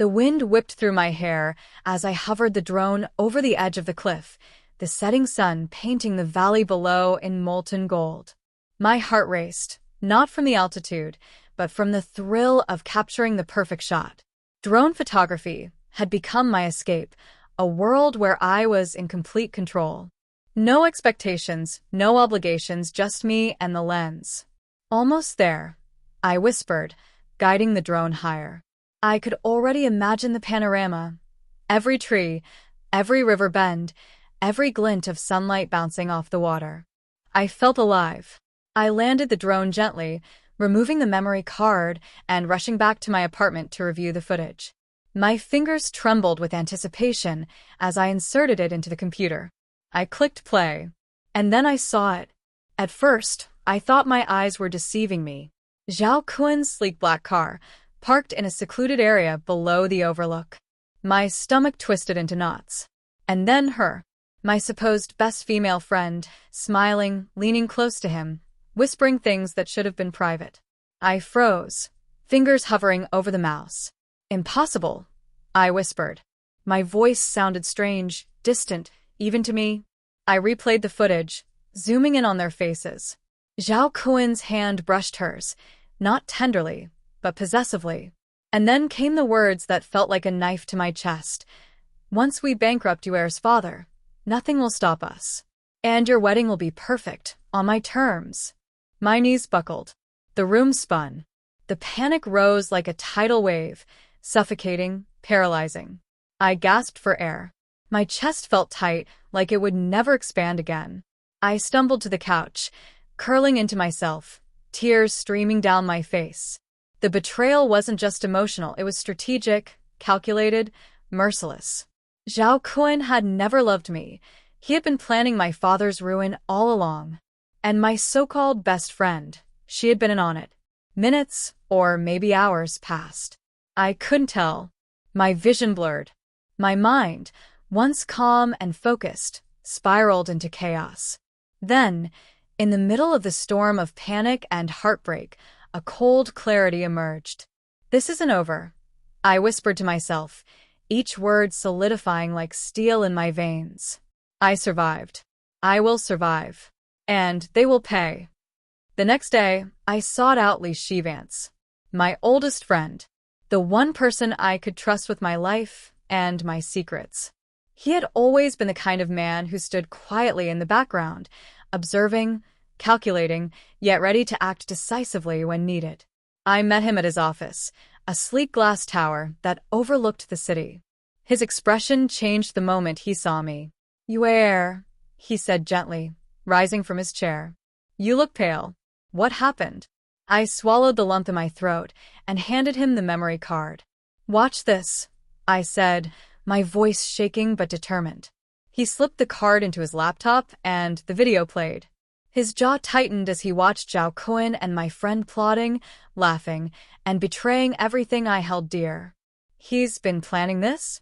The wind whipped through my hair as I hovered the drone over the edge of the cliff, the setting sun painting the valley below in molten gold. My heart raced, not from the altitude, but from the thrill of capturing the perfect shot. Drone photography had become my escape, a world where I was in complete control. No expectations, no obligations, just me and the lens. Almost there, I whispered, guiding the drone higher. I could already imagine the panorama. Every tree, every river bend, every glint of sunlight bouncing off the water. I felt alive. I landed the drone gently, removing the memory card and rushing back to my apartment to review the footage. My fingers trembled with anticipation as I inserted it into the computer. I clicked play, and then I saw it. At first, I thought my eyes were deceiving me. Zhao Kun's sleek black car, parked in a secluded area below the overlook. My stomach twisted into knots. And then her, my supposed best female friend, smiling, leaning close to him, whispering things that should have been private. I froze, fingers hovering over the mouse. Impossible, I whispered. My voice sounded strange, distant, even to me. I replayed the footage, zooming in on their faces. Zhao Kun's hand brushed hers, not tenderly, but possessively. And then came the words that felt like a knife to my chest. Once we bankrupt Yuer's father, nothing will stop us. And your wedding will be perfect, on my terms. My knees buckled. The room spun. The panic rose like a tidal wave, suffocating, paralyzing. I gasped for air. My chest felt tight, like it would never expand again. I stumbled to the couch, curling into myself, tears streaming down my face. The betrayal wasn't just emotional, it was strategic, calculated, merciless. Zhao Kun had never loved me. He had been planning my father's ruin all along. And my so-called best friend, she had been in on it. Minutes, or maybe hours, passed. I couldn't tell. My vision blurred. My mind, once calm and focused, spiraled into chaos. Then, in the middle of the storm of panic and heartbreak, a cold clarity emerged. This isn't over, I whispered to myself, each word solidifying like steel in my veins. I survived. I will survive. And they will pay. The next day, I sought out Li Xi Vance, my oldest friend, the one person I could trust with my life and my secrets. He had always been the kind of man who stood quietly in the background, observing, calculating, yet ready to act decisively when needed. I met him at his office, a sleek glass tower that overlooked the city. His expression changed the moment he saw me. "Yuer," he said gently, rising from his chair. "You look pale. What happened?" I swallowed the lump in my throat and handed him the memory card. "Watch this," I said, my voice shaking but determined. He slipped the card into his laptop and the video played. His jaw tightened as he watched Zhao Kun and my friend plotting, laughing, and betraying everything I held dear. "He's been planning this?"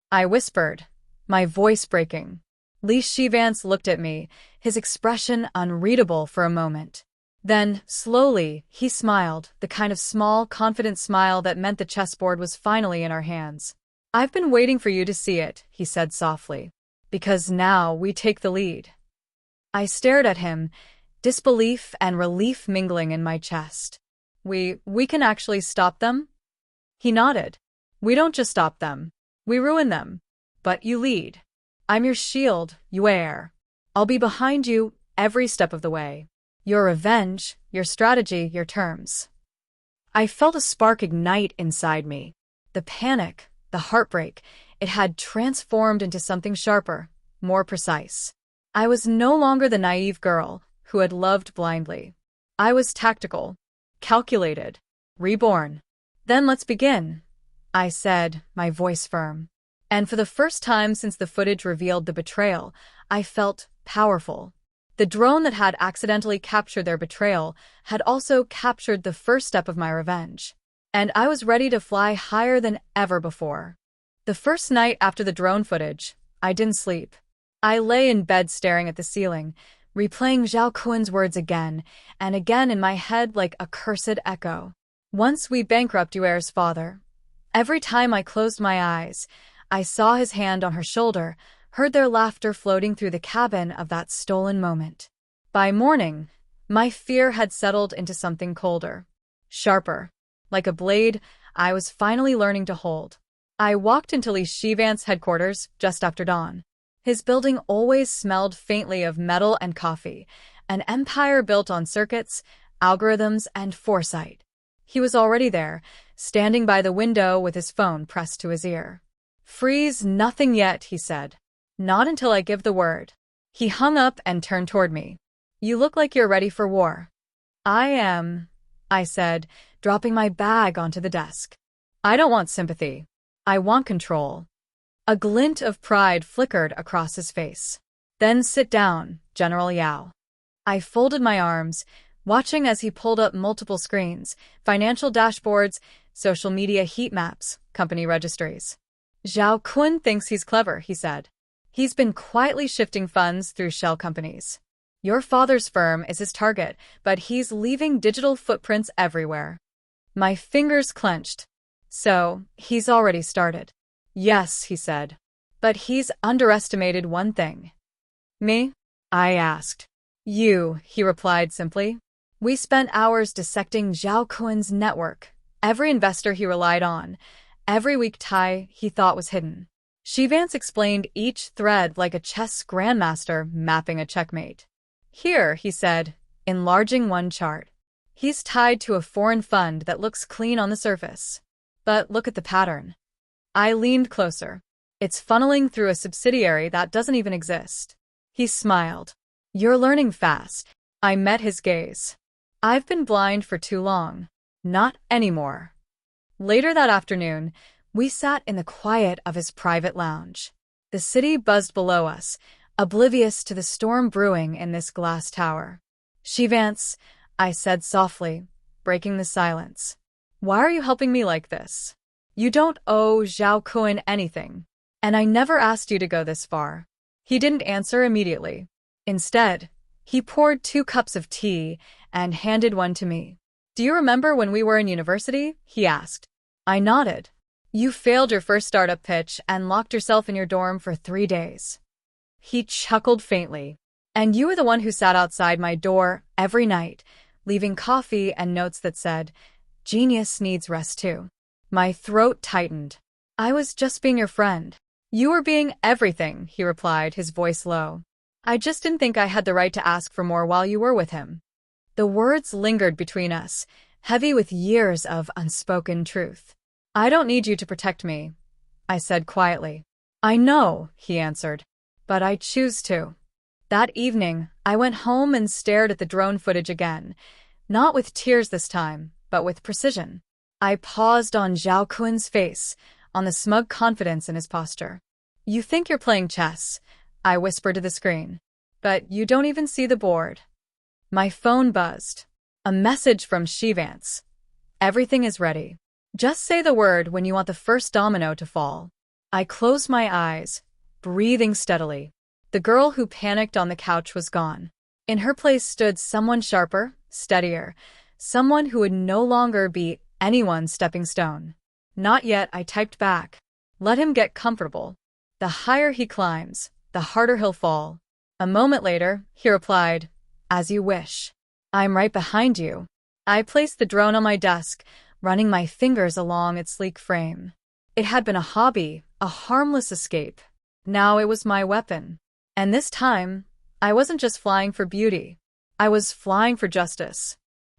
I whispered, my voice breaking. Li Xi Vance looked at me, his expression unreadable for a moment. Then, slowly, he smiled, the kind of small, confident smile that meant the chessboard was finally in our hands. "I've been waiting for you to see it," he said softly. "Because now we take the lead." I stared at him, disbelief and relief mingling in my chest. We can actually stop them?" He nodded. "We don't just stop them. We ruin them. But you lead. I'm your shield, Yuer. I'll be behind you every step of the way. Your revenge, your strategy, your terms." I felt a spark ignite inside me. The panic, the heartbreak, it had transformed into something sharper, more precise. I was no longer the naive girl who had loved blindly. I was tactical, calculated, reborn. "Then let's begin," I said, my voice firm. And for the first time since the footage revealed the betrayal, I felt powerful. The drone that had accidentally captured their betrayal had also captured the first step of my revenge. And I was ready to fly higher than ever before. The first night after the drone footage, I didn't sleep. I lay in bed staring at the ceiling, replaying Zhao Kun's words again and again in my head like a cursed echo. "Once we bankrupt Yuer's father, Every time I closed my eyes, I saw his hand on her shoulder, heard their laughter floating through the cabin of that stolen moment. By morning, my fear had settled into something colder, sharper. Like a blade, I was finally learning to hold. I walked into Li Xi Vance headquarters just after dawn. His building always smelled faintly of metal and coffee, an empire built on circuits, algorithms, and foresight. He was already there, standing by the window with his phone pressed to his ear. "Freeze, nothing yet," he said. "Not until I give the word." He hung up and turned toward me. "You look like you're ready for war." "I am," I said, dropping my bag onto the desk. "I don't want sympathy. I want control." A glint of pride flickered across his face. "Then sit down, General Yao." I folded my arms, watching as he pulled up multiple screens, financial dashboards, social media heat maps, company registries. "Zhao Kun thinks he's clever," he said. "He's been quietly shifting funds through shell companies. Your father's firm is his target, but he's leaving digital footprints everywhere." My fingers clenched. "So, he's already started." "Yes," he said. "But he's underestimated one thing." "Me?" I asked. "You," he replied simply. "We spent hours dissecting Zhao Kun's network, every investor he relied on, every weak tie he thought was hidden." Xi Vance explained each thread like a chess grandmaster mapping a checkmate. "Here," he said, enlarging one chart. "He's tied to a foreign fund that looks clean on the surface. But look at the pattern." I leaned closer. "It's funneling through a subsidiary that doesn't even exist." He smiled. "You're learning fast." I met his gaze. "I've been blind for too long." "Not anymore." Later that afternoon, we sat in the quiet of his private lounge. The city buzzed below us, oblivious to the storm brewing in this glass tower. "Xi Vance," I said softly, breaking the silence. "Why are you helping me like this? You don't owe Zhao Kun anything. And I never asked you to go this far." He didn't answer immediately. Instead, he poured 2 cups of tea and handed one to me. "Do you remember when we were in university?" he asked. I nodded. "You failed your first startup pitch and locked yourself in your dorm for 3 days." He chuckled faintly. "And you were the one who sat outside my door every night, leaving coffee and notes that said, 'Genius needs rest too.'" My throat tightened. "I was just being your friend." "You were being everything," he replied, his voice low. "I just didn't think I had the right to ask for more while you were with him." The words lingered between us, heavy with years of unspoken truth. "I don't need you to protect me," I said quietly. "I know," he answered, "but I choose to." That evening, I went home and stared at the drone footage again, not with tears this time, but with precision. I paused on Zhao Kun's face, on the smug confidence in his posture. "You think you're playing chess," I whispered to the screen, "but you don't even see the board." My phone buzzed. A message from Xi Vance. "Everything is ready. Just say the word when you want the first domino to fall." I closed my eyes, breathing steadily. The girl who panicked on the couch was gone. In her place stood someone sharper, steadier, someone who would no longer be anyone's stepping stone. "Not yet," I typed back. "Let him get comfortable. The higher he climbs, the harder he'll fall." A moment later, he replied, "As you wish. I'm right behind you." I placed the drone on my desk, running my fingers along its sleek frame. It had been a hobby, a harmless escape. Now it was my weapon. And this time, I wasn't just flying for beauty. I was flying for justice.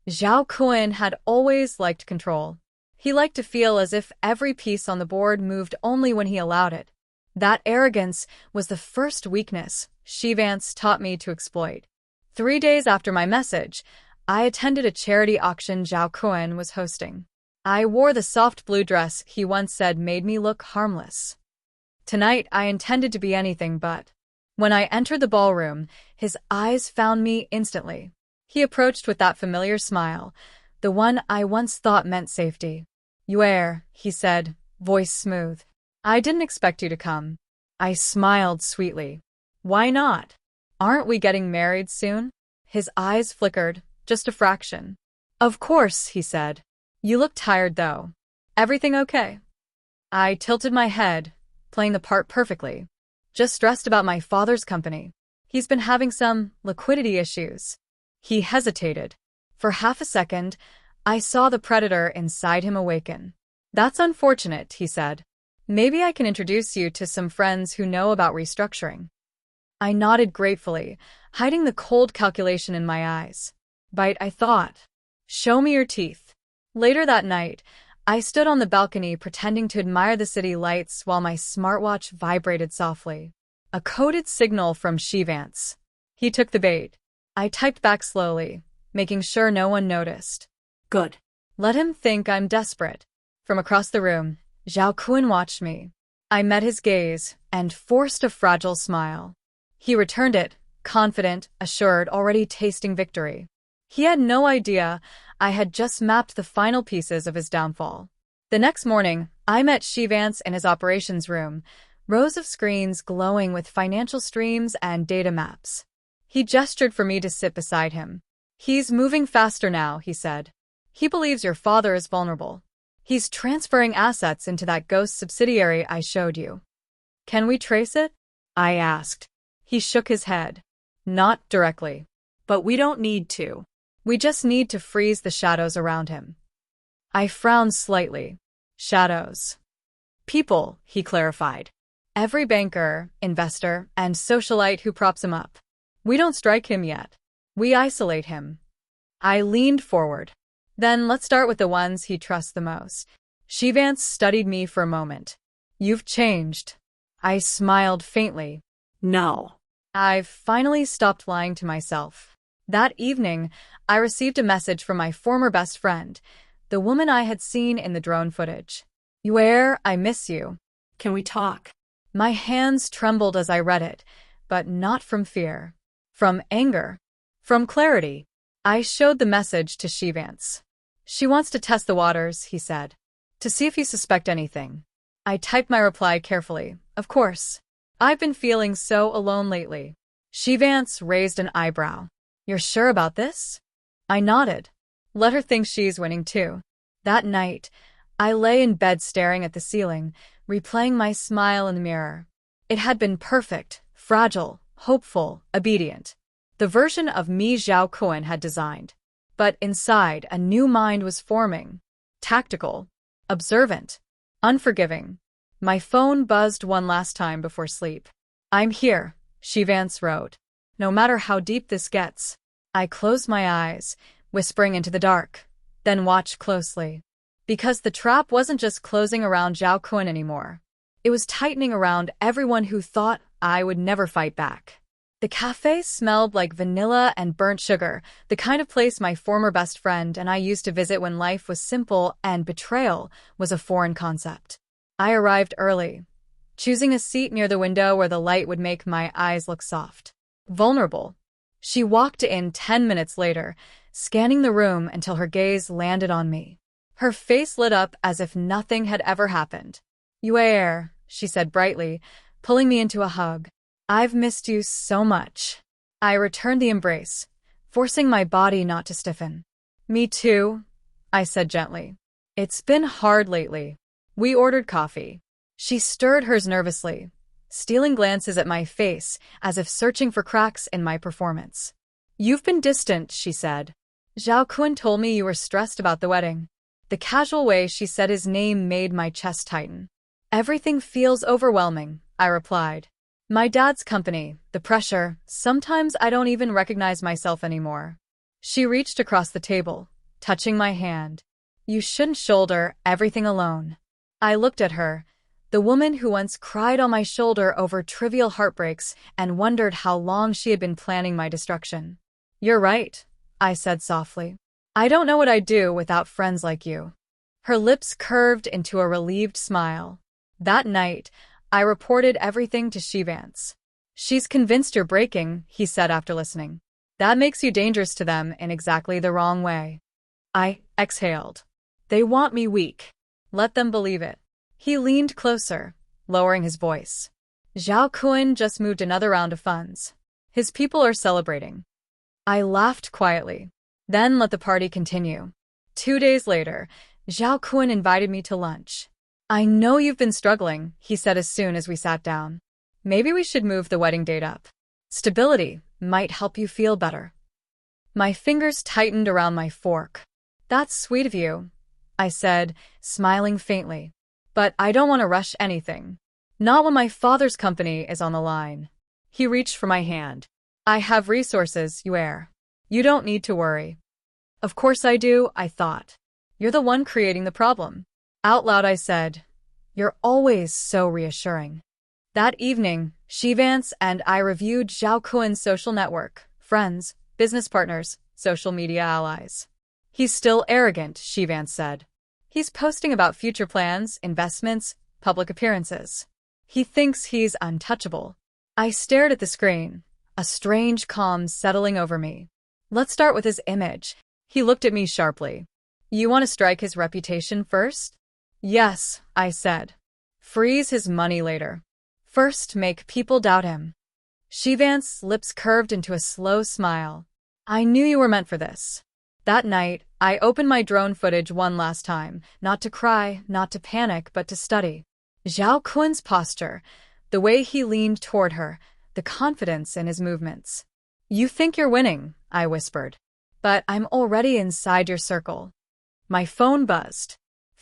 Zhao Kun had always liked control. He liked to feel as if every piece on the board moved only when he allowed it. That arrogance was the first weakness Xi Vance taught me to exploit. 3 days after my message, I attended a charity auction Zhao Kun was hosting. I wore the soft blue dress he once said made me look harmless. Tonight, I intended to be anything but. When I entered the ballroom, his eyes found me instantly. He approached with that familiar smile, the one I once thought meant safety. "Yuer," he said, voice smooth. "I didn't expect you to come." I smiled sweetly. "Why not? Aren't we getting married soon?" His eyes flickered, just a fraction. "Of course," he said. "You look tired, though. Everything okay?" I tilted my head, playing the part perfectly. Just stressed about my father's company. He's been having some liquidity issues. He hesitated. For half a second, I saw the predator inside him awaken. That's unfortunate, he said. Maybe I can introduce you to some friends who know about restructuring. I nodded gratefully, hiding the cold calculation in my eyes. Bite, I thought. Show me your teeth. Later that night, I stood on the balcony pretending to admire the city lights while my smartwatch vibrated softly. A coded signal from Li Xi Vance. He took the bait. I typed back slowly, making sure no one noticed. Good. Let him think I'm desperate. From across the room, Zhao Kun watched me. I met his gaze and forced a fragile smile. He returned it, confident, assured, already tasting victory. He had no idea I had just mapped the final pieces of his downfall. The next morning, I met Li Xi Vance in his operations room, rows of screens glowing with financial streams and data maps. He gestured for me to sit beside him. He's moving faster now, he said. He believes your father is vulnerable. He's transferring assets into that ghost subsidiary I showed you. Can we trace it? I asked. He shook his head. Not directly. But we don't need to. We just need to freeze the shadows around him. I frowned slightly. Shadows. People, he clarified. Every banker, investor, and socialite who props him up. We don't strike him yet. We isolate him. I leaned forward. Then let's start with the ones he trusts the most. Li Xi Vance studied me for a moment. You've changed. I smiled faintly. No. I've finally stopped lying to myself. That evening, I received a message from my former best friend, the woman I had seen in the drone footage. Where I miss you. Can we talk? My hands trembled as I read it, but not from fear. From anger. From clarity. I showed the message to Li Xi Vance. She wants to test the waters, he said. To see if you suspect anything. I typed my reply carefully. Of course. I've been feeling so alone lately. Li Xi Vance raised an eyebrow. You're sure about this? I nodded. Let her think she's winning too. That night, I lay in bed staring at the ceiling, replaying my smile in the mirror. It had been perfect, fragile, hopeful, obedient. The version of me Zhao Kun had designed. But inside, a new mind was forming. Tactical. Observant. Unforgiving. My phone buzzed one last time before sleep. I'm here, Li Xi Vance wrote. No matter how deep this gets. I closed my eyes, whispering into the dark. Then watched closely. Because the trap wasn't just closing around Zhao Kun anymore. It was tightening around everyone who thought I would never fight back. The cafe smelled like vanilla and burnt sugar, the kind of place my former best friend and I used to visit when life was simple and betrayal was a foreign concept. I arrived early, choosing a seat near the window where the light would make my eyes look soft. Vulnerable. She walked in 10 minutes later, scanning the room until her gaze landed on me. Her face lit up as if nothing had ever happened. "You're," she said brightly, pulling me into a hug. "I've missed you so much." I returned the embrace, forcing my body not to stiffen. "Me too," I said gently. "It's been hard lately." We ordered coffee. She stirred hers nervously, stealing glances at my face as if searching for cracks in my performance. "You've been distant," she said. "Zhao Kun told me you were stressed about the wedding." The casual way she said his name made my chest tighten. "Everything feels overwhelming," I replied. "My dad's company, the pressure, sometimes I don't even recognize myself anymore." She reached across the table, touching my hand. "You shouldn't shoulder everything alone." I looked at her, the woman who once cried on my shoulder over trivial heartbreaks and wondered how long she had been planning my destruction. "You're right," I said softly. "I don't know what I'd do without friends like you." Her lips curved into a relieved smile. That night, I reported everything to Li Xi Vance. "She's convinced you're breaking," he said after listening. "That makes you dangerous to them in exactly the wrong way." I exhaled. "They want me weak. Let them believe it." He leaned closer, lowering his voice. "Zhao Kun just moved another round of funds. His people are celebrating." I laughed quietly, then let the party continue. 2 days later, Zhao Kun invited me to lunch. I know you've been struggling, he said as soon as we sat down. Maybe we should move the wedding date up. Stability might help you feel better. My fingers tightened around my fork. That's sweet of you, I said, smiling faintly. But I don't want to rush anything. Not when my father's company is on the line. He reached for my hand. I have resources, You don't need to worry. Of course I do, I thought. You're the one creating the problem. Out loud I said, You're always so reassuring. That evening, Xi Vance and I reviewed Zhao Kun's social network, friends, business partners, social media allies. He's still arrogant, Xi Vance said. He's posting about future plans, investments, public appearances. He thinks he's untouchable. I stared at the screen, a strange calm settling over me. Let's start with his image. He looked at me sharply. You want to strike his reputation first? Yes, I said. Freeze his money later. First, make people doubt him. Xi Vance's lips curved into a slow smile. I knew you were meant for this. That night, I opened my drone footage one last time, not to cry, not to panic, but to study. Zhao Kun's posture, the way he leaned toward her, the confidence in his movements. You think you're winning, I whispered. But I'm already inside your circle. My phone buzzed.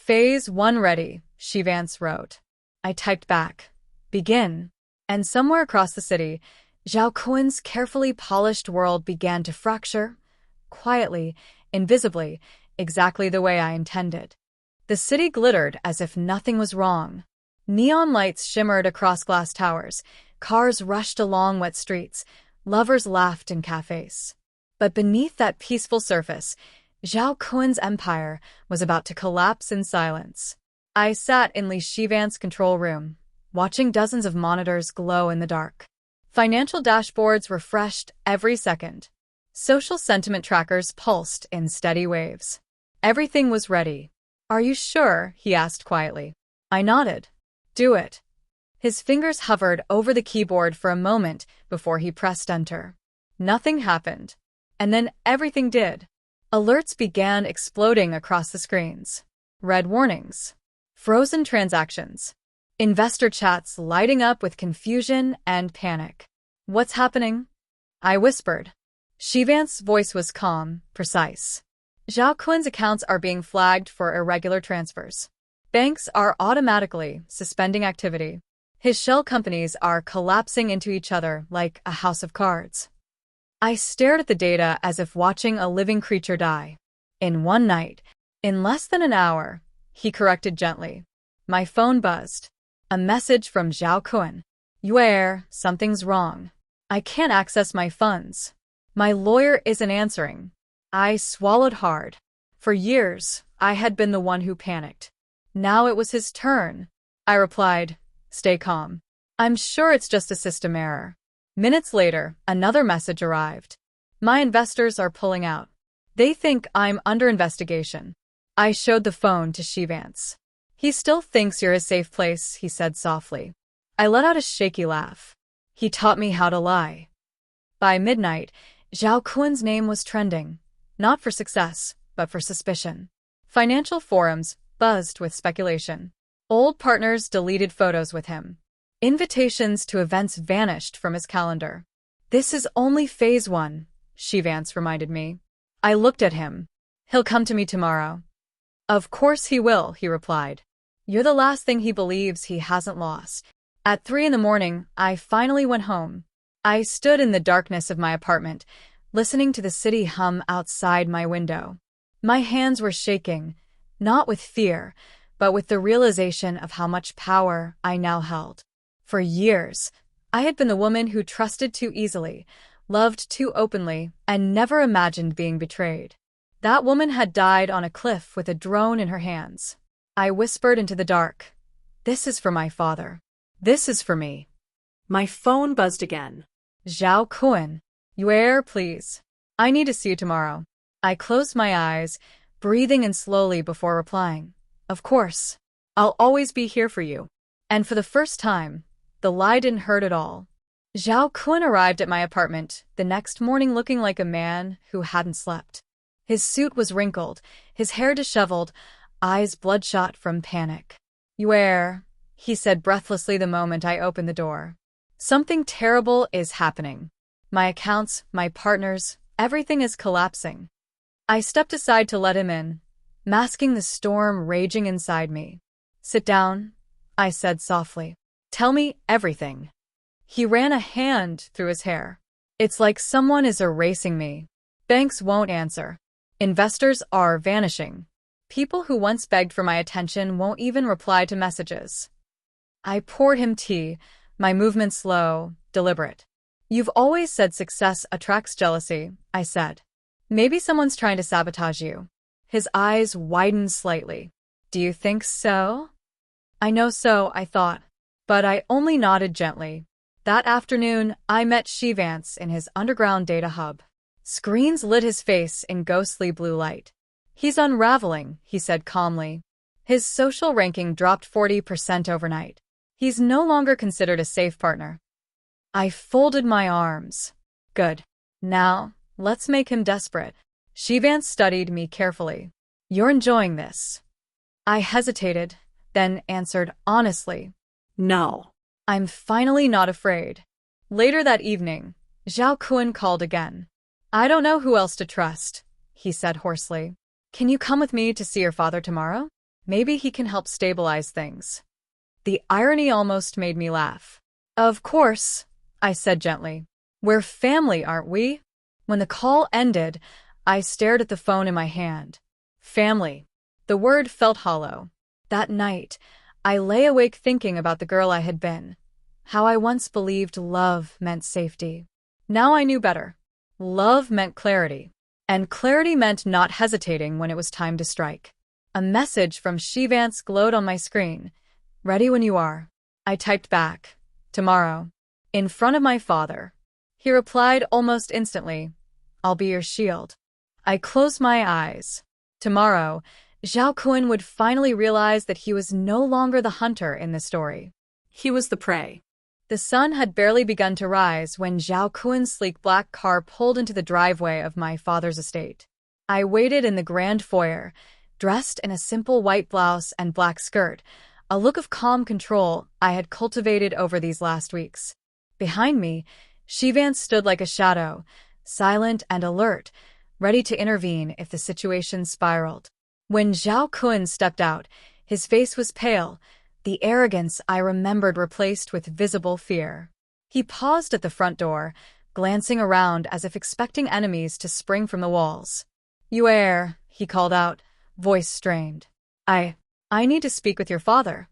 Phase 1 ready, Xi Vance wrote. I typed back. Begin. And somewhere across the city, Zhao Kun's carefully polished world began to fracture, quietly, invisibly, exactly the way I intended. The city glittered as if nothing was wrong. Neon lights shimmered across glass towers, cars rushed along wet streets, lovers laughed in cafes. But beneath that peaceful surface, Zhao Kun's empire was about to collapse in silence. I sat in Li Xi Vance's control room, watching dozens of monitors glow in the dark. Financial dashboards refreshed every second. Social sentiment trackers pulsed in steady waves. Everything was ready. Are you sure? He asked quietly. I nodded. Do it. His fingers hovered over the keyboard for a moment before he pressed enter. Nothing happened. And then everything did. Alerts began exploding across the screens. Red warnings. Frozen transactions. Investor chats lighting up with confusion and panic. What's happening? I whispered. Xi Vance's voice was calm, precise. Zhao Kun's accounts are being flagged for irregular transfers. Banks are automatically suspending activity. His shell companies are collapsing into each other like a house of cards. I stared at the data as if watching a living creature die. In one night, in less than an hour, he corrected gently. My phone buzzed. A message from Zhao Kun. Something's wrong. I can't access my funds. My lawyer isn't answering. I swallowed hard. For years, I had been the one who panicked. Now it was his turn. I replied, Stay calm. I'm sure it's just a system error. Minutes later, another message arrived. My investors are pulling out. They think I'm under investigation. I showed the phone to Xi Vance. He still thinks you're a safe place, he said softly. I let out a shaky laugh. He taught me how to lie. By midnight, Zhao Kun's name was trending, not for success, but for suspicion. Financial forums buzzed with speculation. Old partners deleted photos with him. Invitations to events vanished from his calendar. This is only phase 1, Xi Vance reminded me. I looked at him. He'll come to me tomorrow. Of course he will, he replied. You're the last thing he believes he hasn't lost. At 3 a.m, I finally went home. I stood in the darkness of my apartment, listening to the city hum outside my window. My hands were shaking, not with fear, but with the realization of how much power I now held. For years, I had been the woman who trusted too easily, loved too openly, and never imagined being betrayed. That woman had died on a cliff with a drone in her hands. I whispered into the dark. This is for my father. This is for me. My phone buzzed again. Zhao Kun. Please. I need to see you tomorrow. I closed my eyes, breathing in slowly before replying. Of course. I'll always be here for you. And for the first time, the lie didn't hurt at all. Zhao Kun arrived at my apartment the next morning looking like a man who hadn't slept. His suit was wrinkled, his hair disheveled, eyes bloodshot from panic. "Where?" he said breathlessly the moment I opened the door. "Something terrible is happening. My accounts, my partners, everything is collapsing." I stepped aside to let him in, masking the storm raging inside me. "Sit down," I said softly. "Tell me everything." He ran a hand through his hair. "It's like someone is erasing me. Banks won't answer. Investors are vanishing. People who once begged for my attention won't even reply to messages." I poured him tea, my movements slow, deliberate. "You've always said success attracts jealousy," I said. "Maybe someone's trying to sabotage you." His eyes widened slightly. "Do you think so?" "I know so," I thought, but I only nodded gently. That afternoon, I met Li Xi Vance in his underground data hub. Screens lit his face in ghostly blue light. "He's unraveling," he said calmly. "His social ranking dropped 40% overnight. He's no longer considered a safe partner." I folded my arms. "Good. Now, let's make him desperate." Li Xi Vance studied me carefully. "You're enjoying this?" I hesitated, then answered honestly, No. "I'm finally not afraid." Later that evening, Zhao Kun called again. "I don't know who else to trust," he said hoarsely. "Can you come with me to see your father tomorrow? Maybe he can help stabilize things." The irony almost made me laugh. "Of course," I said gently. "We're family, aren't we?" When the call ended, I stared at the phone in my hand. Family. The word felt hollow. That night, I lay awake thinking about the girl I had been. How I once believed love meant safety. Now I knew better. Love meant clarity. And clarity meant not hesitating when it was time to strike. A message from Li Xi Vance glowed on my screen. "Ready when you are." I typed back, "Tomorrow. In front of my father." He replied almost instantly, "I'll be your shield." I closed my eyes. Tomorrow, Zhao Kun would finally realize that he was no longer the hunter in the story. He was the prey. The sun had barely begun to rise when Zhao Kun's sleek black car pulled into the driveway of my father's estate. I waited in the grand foyer, dressed in a simple white blouse and black skirt, a look of calm control I had cultivated over these last weeks. Behind me, Li Xi Vance stood like a shadow, silent and alert, ready to intervene if the situation spiraled. When Zhao Kun stepped out, his face was pale, the arrogance I remembered replaced with visible fear. He paused at the front door, glancing around as if expecting enemies to spring from the walls. "You he called out, voice strained. I need to speak with your father."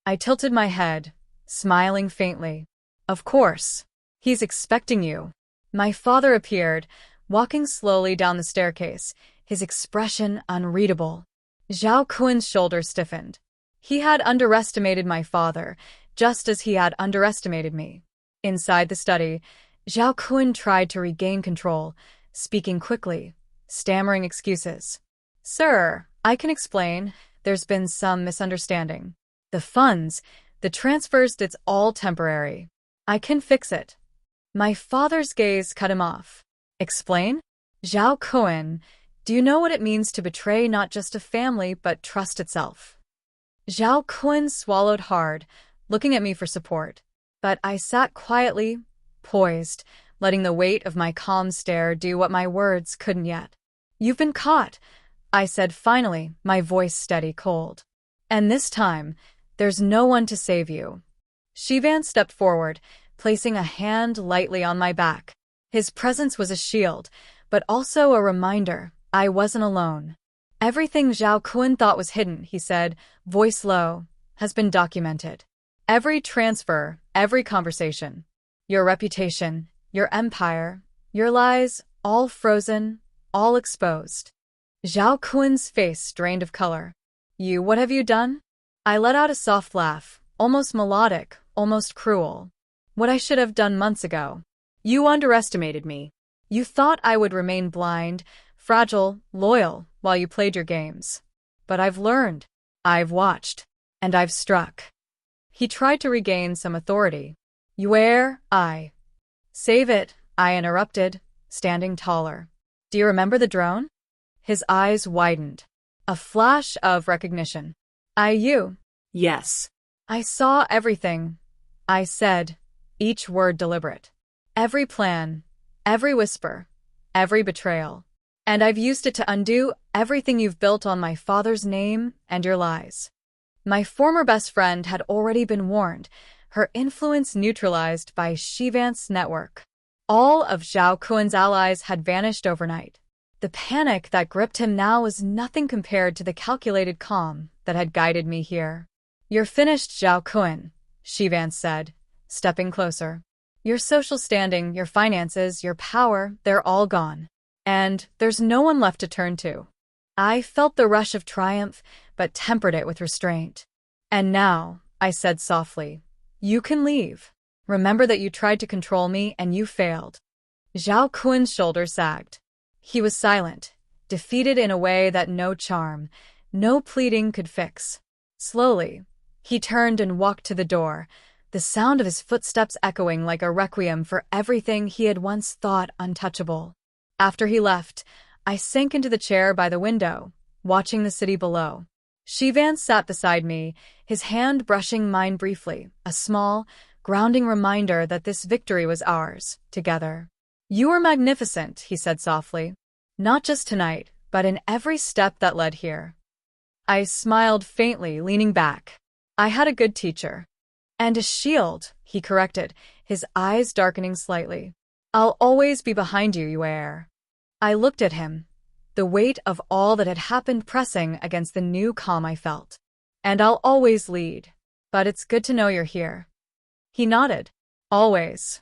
I tilted my head, smiling faintly. "Of course. He's expecting you." My father appeared, walking slowly down the staircase, his expression unreadable. Zhao Kun's shoulders stiffened. He had underestimated my father, just as he had underestimated me. Inside the study, Zhao Kun tried to regain control, speaking quickly, stammering excuses. "Sir, I can explain. There's been some misunderstanding. The funds, the transfers, it's all temporary. I can fix it." My father's gaze cut him off. "Explain?" "Zhao Kun, do you know what it means to betray not just a family but trust itself?" Zhao Kun swallowed hard, looking at me for support. But I sat quietly, poised, letting the weight of my calm stare do what my words couldn't yet. "You've been caught," I said finally, my voice steady cold. "And this time, there's no one to save you." Li Xi Vance stepped forward, placing a hand lightly on my back. His presence was a shield, but also a reminder I wasn't alone. "Everything Zhao Kun thought was hidden," he said, voice low, "has been documented. Every transfer, every conversation. Your reputation, your empire, your lies, all frozen, all exposed." Zhao Kun's face drained of color. What have you done?" I let out a soft laugh, almost melodic, almost cruel. "What I should have done months ago." "You underestimated me. You thought I would remain blind, fragile, loyal, while you played your games. But I've learned. I've watched. And I've struck." He tried to regain some authority. I save it," I interrupted, standing taller. "Do you remember the drone?" His eyes widened. A flash of recognition. You. Yes. I saw everything, I said, each word deliberate. Every plan, every whisper, every betrayal. And I've used it to undo everything you've built on my father's name and your lies. My former best friend had already been warned, her influence neutralized by Xi Vance's network. All of Zhao Kun's allies had vanished overnight. The panic that gripped him now was nothing compared to the calculated calm that had guided me here. "You're finished, Zhao Kun," Xi Vance said, stepping closer. "Your social standing, your finances, your power, they're all gone. And there's no one left to turn to." I felt the rush of triumph, but tempered it with restraint. "And now," I said softly, "you can leave. Remember that you tried to control me and you failed." Zhao Kun's shoulders sagged. He was silent, defeated in a way that no charm, no pleading could fix. Slowly, he turned and walked to the door, the sound of his footsteps echoing like a requiem for everything he had once thought untouchable. After he left, I sank into the chair by the window, watching the city below. Xi Vance sat beside me, his hand brushing mine briefly, a small, grounding reminder that this victory was ours, together. "You were magnificent," he said softly. "Not just tonight, but in every step that led here." I smiled faintly, leaning back. "I had a good teacher." "And a shield," he corrected, his eyes darkening slightly. "I'll always be behind you, you heir." I looked at him, the weight of all that had happened pressing against the new calm I felt. "And I'll always lead. But it's good to know you're here." He nodded. "Always."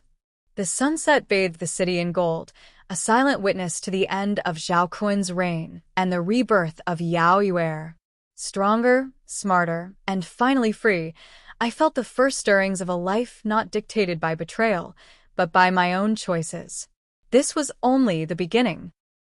The sunset bathed the city in gold, a silent witness to the end of Zhao Kun's reign and the rebirth of Yao Yuer. Stronger, smarter, and finally free, I felt the first stirrings of a life not dictated by betrayal, but by my own choices. This was only the beginning.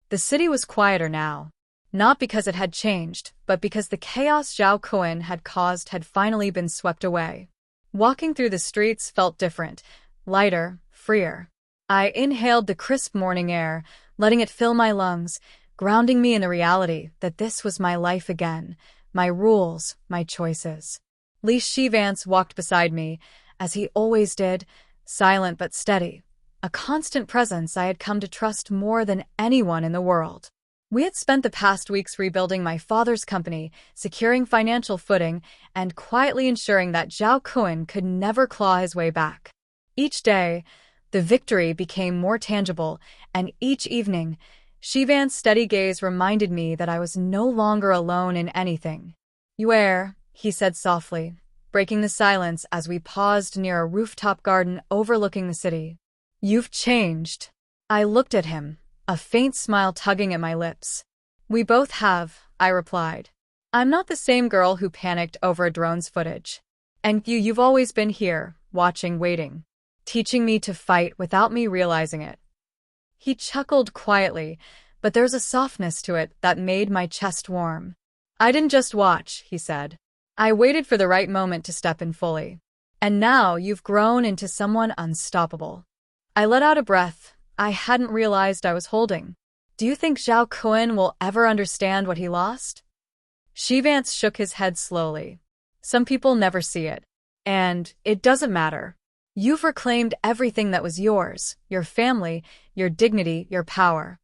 The city was quieter now, not because it had changed, but because the chaos Zhao Kun had caused had finally been swept away. Walking through the streets felt different, lighter, freer. I inhaled the crisp morning air, letting it fill my lungs, grounding me in the reality that this was my life again, my rules, my choices. Li Xi Vance walked beside me, as he always did, silent but steady, a constant presence I had come to trust more than anyone in the world. We had spent the past weeks rebuilding my father's company, securing financial footing, and quietly ensuring that Zhao Kun could never claw his way back. Each day, the victory became more tangible, and each evening, Xi Vance's steady gaze reminded me that I was no longer alone in anything. "Yuer," he said softly, breaking the silence as we paused near a rooftop garden overlooking the city. "You've changed." I looked at him, a faint smile tugging at my lips. "We both have," I replied. "I'm not the same girl who panicked over a drone's footage. And you've always been here, watching, waiting, teaching me to fight without me realizing it." He chuckled quietly, but there's a softness to it that made my chest warm. "I didn't just watch," he said. "I waited for the right moment to step in fully. And now you've grown into someone unstoppable." I let out a breath I hadn't realized I was holding. "Do you think Zhao Kun will ever understand what he lost?" Xi Vance shook his head slowly. "Some people never see it. And it doesn't matter. You've reclaimed everything that was yours, your family, your dignity, your power."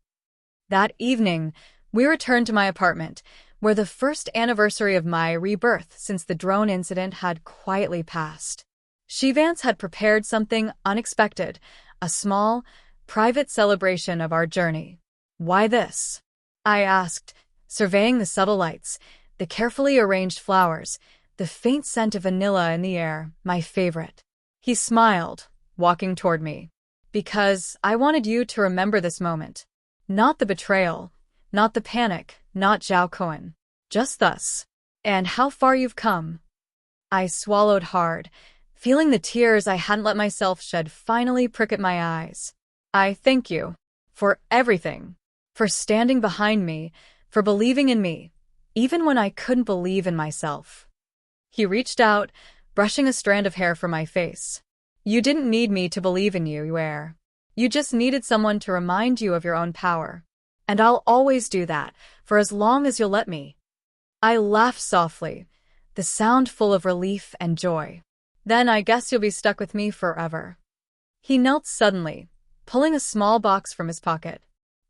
That evening, we returned to my apartment, where the first anniversary of my rebirth since the drone incident had quietly passed. Xi Vance had prepared something unexpected, a small, private celebration of our journey. "Why this?" I asked, surveying the subtle lights, the carefully arranged flowers, the faint scent of vanilla in the air, my favorite. He smiled, walking toward me. "Because I wanted you to remember this moment. Not the betrayal, not the panic, not Zhao Kun. Just us. And how far you've come." I swallowed hard, feeling the tears I hadn't let myself shed finally prick at my eyes. "I thank you. For everything. For standing behind me, for believing in me, even when I couldn't believe in myself." He reached out, brushing a strand of hair from my face. "You didn't need me to believe in you, Yuer. You just needed someone to remind you of your own power. And I'll always do that, for as long as you'll let me." I laughed softly, the sound full of relief and joy. Then I guess you'll be stuck with me forever. He knelt suddenly, pulling a small box from his pocket.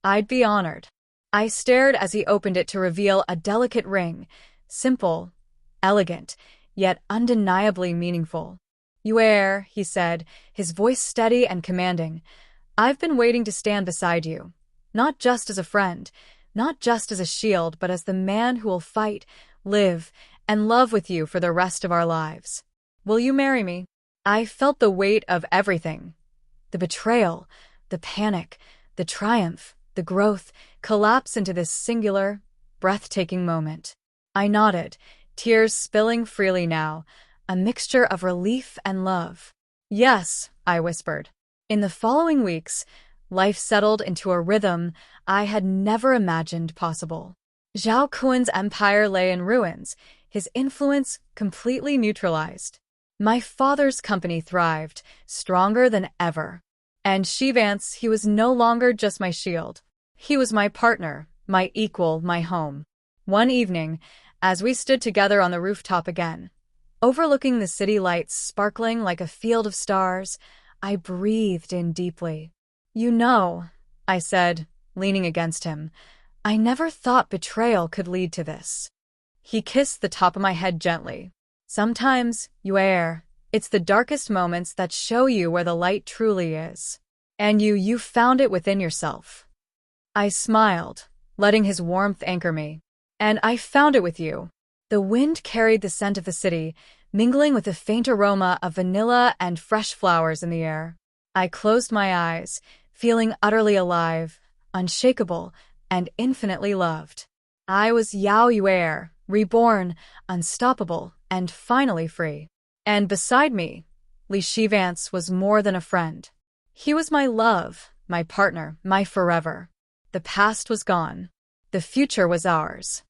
I'd be honored. I stared as he opened it to reveal a delicate ring, simple, elegant, yet undeniably meaningful. "Yue," he said, his voice steady and commanding. "I've been waiting to stand beside you, not just as a friend, not just as a shield, but as the man who will fight, live, and love with you for the rest of our lives. Will you marry me?" I felt the weight of everything. The betrayal, the panic, the triumph, the growth, collapse into this singular, breathtaking moment. I nodded, tears spilling freely now, a mixture of relief and love. "Yes," I whispered. In the following weeks, life settled into a rhythm I had never imagined possible. Zhao Kun's empire lay in ruins, his influence completely neutralized. My father's company thrived, stronger than ever. And Li Xi Vance, he was no longer just my shield. He was my partner, my equal, my home. One evening, as we stood together on the rooftop again, overlooking the city lights sparkling like a field of stars, I breathed in deeply. "You know," I said, leaning against him, "I never thought betrayal could lead to this." He kissed the top of my head gently. "Sometimes, Yue, it's the darkest moments that show you where the light truly is. And you found it within yourself." I smiled, letting his warmth anchor me. "And I found it with you." The wind carried the scent of the city, mingling with the faint aroma of vanilla and fresh flowers in the air. I closed my eyes, feeling utterly alive, unshakable, and infinitely loved. I was Yao Yue, reborn, unstoppable, and finally free. And beside me, Li Xi Vance was more than a friend. He was my love, my partner, my forever. The past was gone. The future was ours.